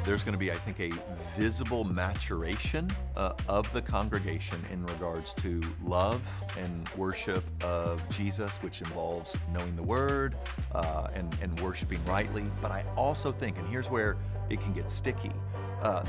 There's going to be, I think, a visible maturation of the congregation in regards to love and worship of Jesus, which involves knowing the Word and worshiping rightly. But I also think, and here's where it can get sticky,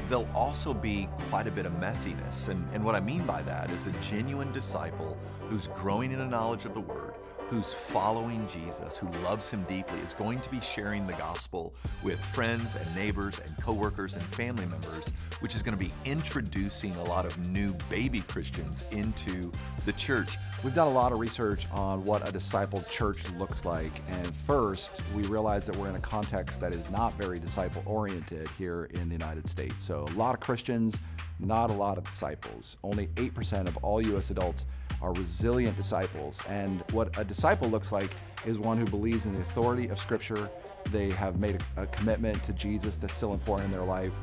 there'll also be quite a bit of messiness. And what I mean by that is a genuine disciple who's growing in a knowledge of the Word, who's following Jesus, who loves Him deeply, is going to be sharing the gospel with friends and neighbors and coworkers and family members, which is going to be introducing a lot of new baby Christians into the church. We've done a lot of research on what a disciple church looks like, and first, we realized that we're in a context that is not very disciple-oriented here in the United States. So a lot of Christians, not a lot of disciples. Only 8% of all U.S. adults are resilient disciples. And what a disciple looks like is one who believes in the authority of Scripture. They have made a commitment to Jesus that's still important in their life.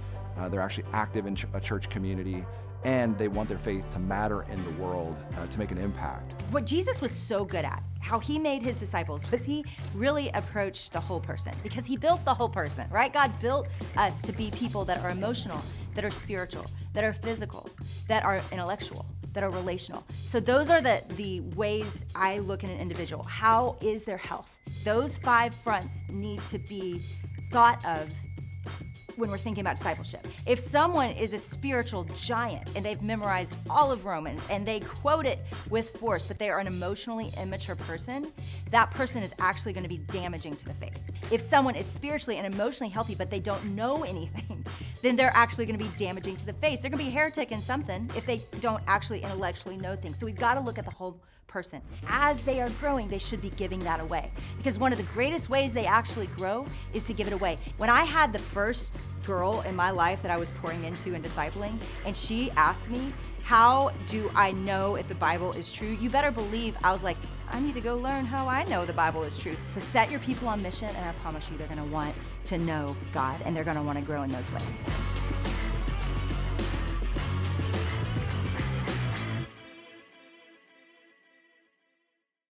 They're actually active in a church community, and they want their faith to matter in the world, to make an impact. What Jesus was so good at, how He made His disciples, was He really approached the whole person, because He built the whole person, right? God built us to be people that are emotional, that are spiritual, that are physical, that are intellectual, that are relational. So those are the ways I look at an individual. How is their health? Those 5 fronts need to be thought of when we're thinking about discipleship. If someone is a spiritual giant and they've memorized all of Romans and they quote it with force, but they are an emotionally immature person, that person is actually going to be damaging to the faith. If someone is spiritually and emotionally healthy, but they don't know anything, then they're actually going to be damaging to the faith. They're going to be a heretic in something if they don't actually intellectually know things. So we've got to look at the whole person. As they are growing, they should be giving that away, because one of the greatest ways they actually grow is to give it away. When I had the first girl in my life that I was pouring into and discipling, and she asked me, how do I know if the Bible is true? You better believe I was like, I need to go learn how I know the Bible is true. So set your people on mission, and I promise you they're going to want to know God, and they're going to want to grow in those ways.